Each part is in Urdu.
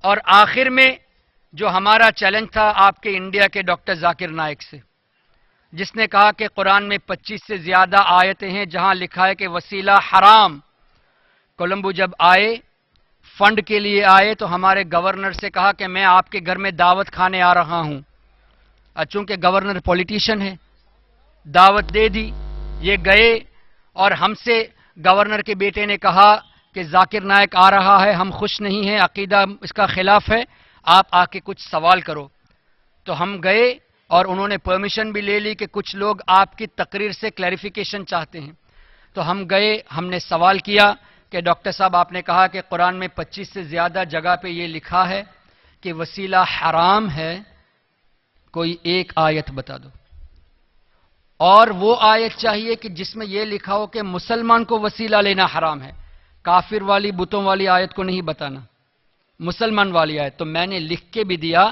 اور آخر میں جو ہمارا چیلنج تھا آپ کے انڈیا کے ڈاکٹر ذاکر نائک سے، جس نے کہا کہ قرآن میں 25 سے زیادہ آیتیں ہیں جہاں لکھا ہے کہ وسیلہ حرام۔ کولمبو جب آئے فنڈ کے لیے آئے تو ہمارے گورنر سے کہا کہ میں آپ کے گھر میں دعوت کھانے آ رہا ہوں۔ چونکہ گورنر پولیٹیشین ہے، دعوت دے دی، یہ گئے اور ہم سے گورنر کے بیٹے نے کہا کہ ذاکر نائک آ رہا ہے، ہم خوش نہیں ہیں، عقیدہ اس کا خلاف ہے، آپ آ کے کچھ سوال کرو۔ تو ہم گئے اور انہوں نے پرمیشن بھی لے لی کہ کچھ لوگ آپ کی تقریر سے کلیریفیکیشن چاہتے ہیں۔ تو ہم گئے، ہم نے سوال کیا کہ ڈاکٹر صاحب آپ نے کہا کہ قرآن میں 25 سے زیادہ جگہ پہ یہ لکھا ہے کہ وسیلہ حرام ہے، کوئی ایک آیت بتا دو۔ اور وہ آیت چاہیے کہ جس میں یہ لکھا ہو کہ مسلمان کو وسیلہ لینا حرام ہے، کافر والی بتوں والی آیت کو نہیں بتانا، مسلمان والی آیت۔ تو میں نے لکھ کے بھی دیا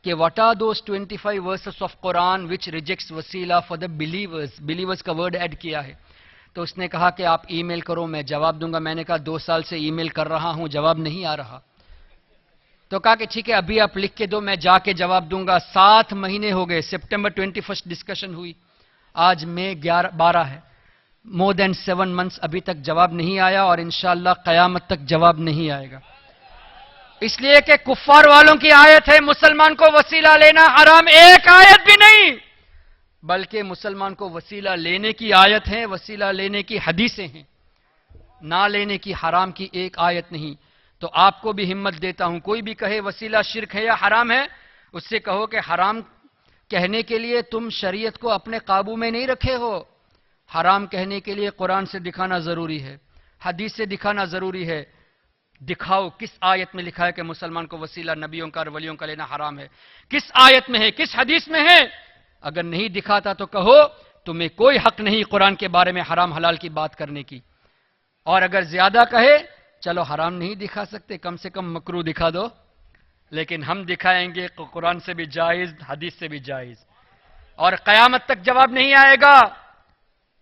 کہ what are those 25 verses of Quran which rejects وسیلہ for the believers، believers کا ورڈ ایڈ کیا ہے۔ تو اس نے کہا کہ آپ ای میل کرو میں جواب دوں گا۔ میں نے کہا 2 سال سے ای میل کر رہا ہوں، جواب نہیں آ رہا۔ تو کہا کہ ٹھیک ہے ابھی آپ لکھ کے دو، میں جا کے جواب دوں گا۔ 7 مہینے ہو گئے، سپٹمبر 21 ڈسکشن ہوئی، آج مئی 12 ہے، مور دین 7 months ابھی تک جواب نہیں آیا اور انشاءاللہ قیامت تک جواب نہیں آئے گا۔ اس لیے کہ کفار والوں کی آیت ہے مسلمان کو وسیلہ لینا حرام، ایک آیت بھی نہیں، بلکہ مسلمان کو وسیلہ لینے کی آیت ہے، وسیلہ لینے کی حدیثیں ہیں، نہ لینے کی حرام کی ایک آیت نہیں۔ تو آپ کو بھی ہمت دیتا ہوں، کوئی بھی کہے وسیلہ شرک ہے یا حرام ہے، اس سے کہو کہ حرام کہنے کے لیے تم شریعت کو اپنے قابو میں نہیں رکھے ہو۔ حرام کہنے کے لیے قرآن سے دکھانا ضروری ہے، حدیث سے دکھانا ضروری ہے۔ دکھاؤ کس آیت میں لکھا ہے کہ مسلمان کو وسیلہ نبیوں کا اور ولیوں کا لینا حرام ہے، کس آیت میں ہے، کس حدیث میں ہے؟ اگر نہیں دکھاتا تو کہو تمہیں کوئی حق نہیں قرآن کے بارے میں حرام حلال کی بات کرنے کی، اور اگر زیادہ کہے چلو حرام نہیں دکھا سکتے، کم سے کم مکروہ دکھا دو، لیکن ہم دکھائیں گے قرآن سے بھی جائز، حدیث سے بھی جائز، اور قیامت تک جواب نہیں آئے گا۔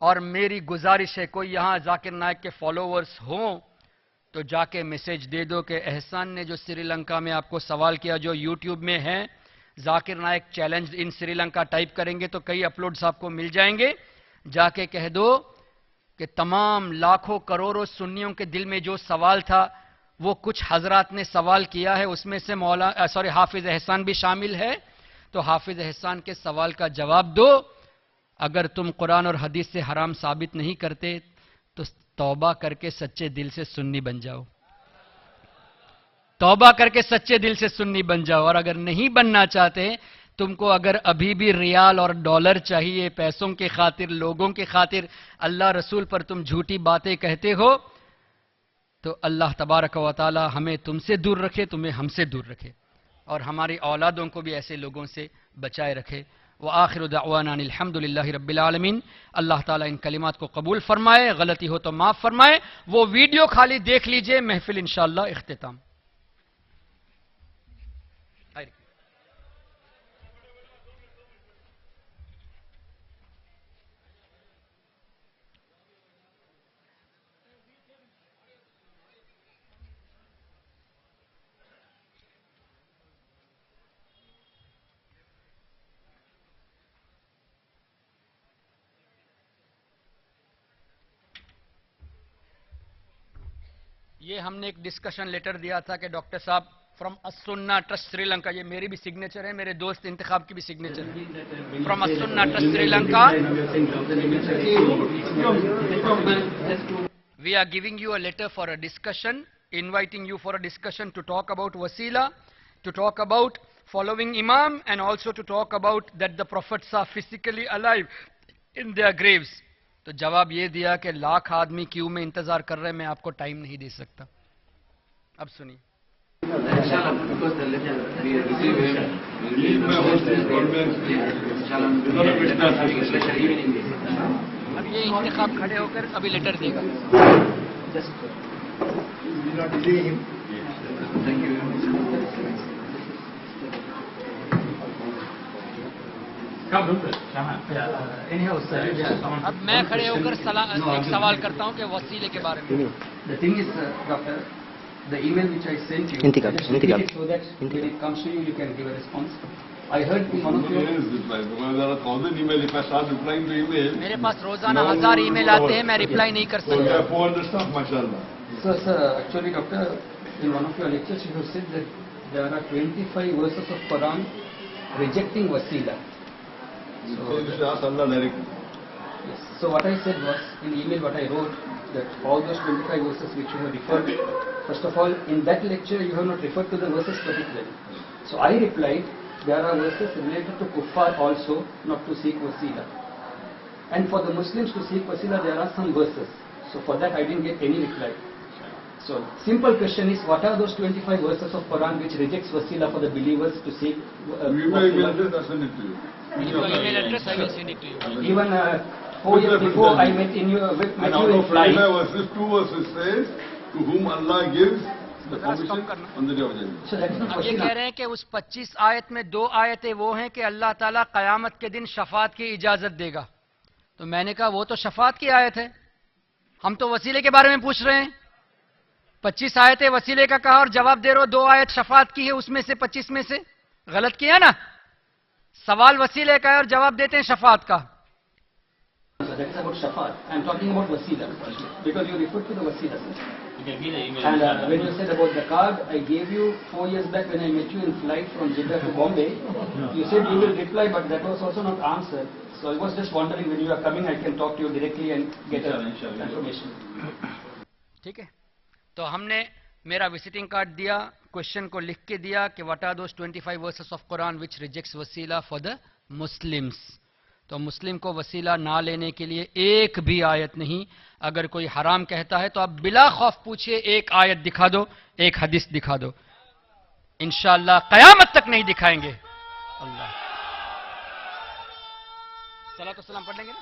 اور میری گزارش ہے کوئی یہاں ذاکر نائک کے فالوورز ہوں تو جا کے میسج دے دو کہ احسان نے جو سری لنکا میں آپ کو سوال کیا، جو یوٹیوب میں ہے Zakir Naik challenge in Sri Lanka type کریں گے تو کئی اپلوڈز آپ کو مل جائیں گے، جا کے کہہ دو کہ تمام لاکھوں کروڑوں سنیوں کے دل میں جو سوال تھا وہ کچھ حضرات نے سوال کیا ہے، اس میں سے حافظ احسان بھی شامل ہے، تو حافظ احسان کے سوال کا جواب دو۔ اگر تم قرآن اور حدیث سے حرام ثابت نہیں کرتے تو توبہ کر کے سچے دل سے سنی بن جاؤ، توبہ کر کے سچے دل سے سنی بن جاؤ۔ اور اگر نہیں بننا چاہتے، تم کو اگر ابھی بھی ریال اور ڈالر چاہیے، پیسوں کے خاطر، لوگوں کے خاطر اللہ رسول پر تم جھوٹی باتیں کہتے ہو، تو اللہ تبارک و تعالی ہمیں تم سے دور رکھے، تمہیں ہم سے دور رکھے، اور ہماری اولادوں کو بھی ایسے لوگوں سے بچائے رکھے۔ وآخر دعوانا الحمدللہ رب العالمین۔ اللہ تعالیٰ ان کلمات کو قبول فرمائے، غلطی ہو تو معاف فرمائے۔ وہ ویڈیو خالی دیکھ لیجئے، محفل انشاءاللہ اختتام۔ یہ ہم نے ایک ڈسکشن لیٹر دیا تھا کہ ڈاکٹر صاحب فرام السنہ ٹرسٹ سری لنکا، یہ میری بھی سگنیچر ہے، میرے دوست انتخاب کی بھی سگنیچر ہے، from Al Sunnah trust Sri Lanka we are giving you a letter for a discussion, inviting you for a discussion to talk about wasila, to talk about following imam, and also to talk about that the prophets are physically alive in their graves. تو جواب یہ دیا کہ لاکھ آدمی کیوں میں انتظار کر رہے ہیں، میں آپ کو ٹائم نہیں دے سکتا۔ اب سنیے۔ اب یہ انتخاب کھڑے ہو کر ابھی لیٹر دے گا۔ اب میں کھڑے ہو کر ایک سوال کرتا ہوں کہ وسیلے کے بارے میں۔ the email which I sent you, Intikal, I just repeat Intikal. it so that when it comes to you, you can give a response. I heard in one of your... reply, because there are 1,000 emails. If I start replying to email, میرے پاس روزانہ 1000 ای میل آتے ہیں, میں ریپلائی نہیں کر so we سکتا. have 400 stuff, mashallah. Sir, actually, doctor, in one of your lectures you have said that there are 25 verses of Quran rejecting wasila. So you should ask Allah directly. Yes. So what I said was, in email what I wrote, that all those 25 verses which you have referred, first of all, in that lecture you have not referred to the verses particularly. So I replied, there are verses related to kuffar also, not to seek wasila. And for the Muslims to seek wasila, there are some verses. So for that I didn't get any reply. So simple question is, what are those 25 verses of Quran which rejects wasila for the believers to seek Give my email address, I'll send it to you. Your email address, I will send it to you. will. Even 4 years before I met in you, met And you out in of flight. 25 verses, 2 verses says, to whom Allah gives the permission on the day of judgment. So that is not اب یہ کہہ wasila. رہے ہیں کہ اس 25 آیت میں 2 آیتیں وہ ہیں کہ اللہ تعالیٰ قیامت کے دن شفاعت کی اجازت دے گا. تو میں نے کہا وہ تو شفاعت کی آیت ہے, ہم تو وسیلے کے بارے میں پوچھ رہے ہیں. 25 آیتیں وسیلے کا کہا اور جواب دے رہے ہو 2 آیت شفاعت کی ہے اس میں سے 25 میں سے. غلط کیا نا, سوال وسیلے کا ہے اور جواب دیتے ہیں شفاعت کا. So that is about shafaat. I am talking about wasila, because you referred to the wasila. And when you said about the card, I gave you 4 years back when I met you in flight from Jeddah to Bombay. You said you will reply, but that was also not answered. So I was just wondering, when you are coming, I can talk to you directly and get information. ٹھیک ہے, تو ہم نے میرا وزٹنگ کارڈ دیا, کوشچن کو لکھ کے دیا کہ what are those 25 verses of Quran which rejects وسیلہ فار دا مسلمس. تو مسلم کو وسیلہ نہ لینے کے لیے ایک بھی آیت نہیں. اگر کوئی حرام کہتا ہے تو آپ بلا خوف پوچھئے, ایک آیت دکھا دو, ایک حدیث دکھا دو, انشاءاللہ قیامت تک نہیں دکھائیں گے. اللہ صلاۃ والسلام پڑھ لیں گے نا.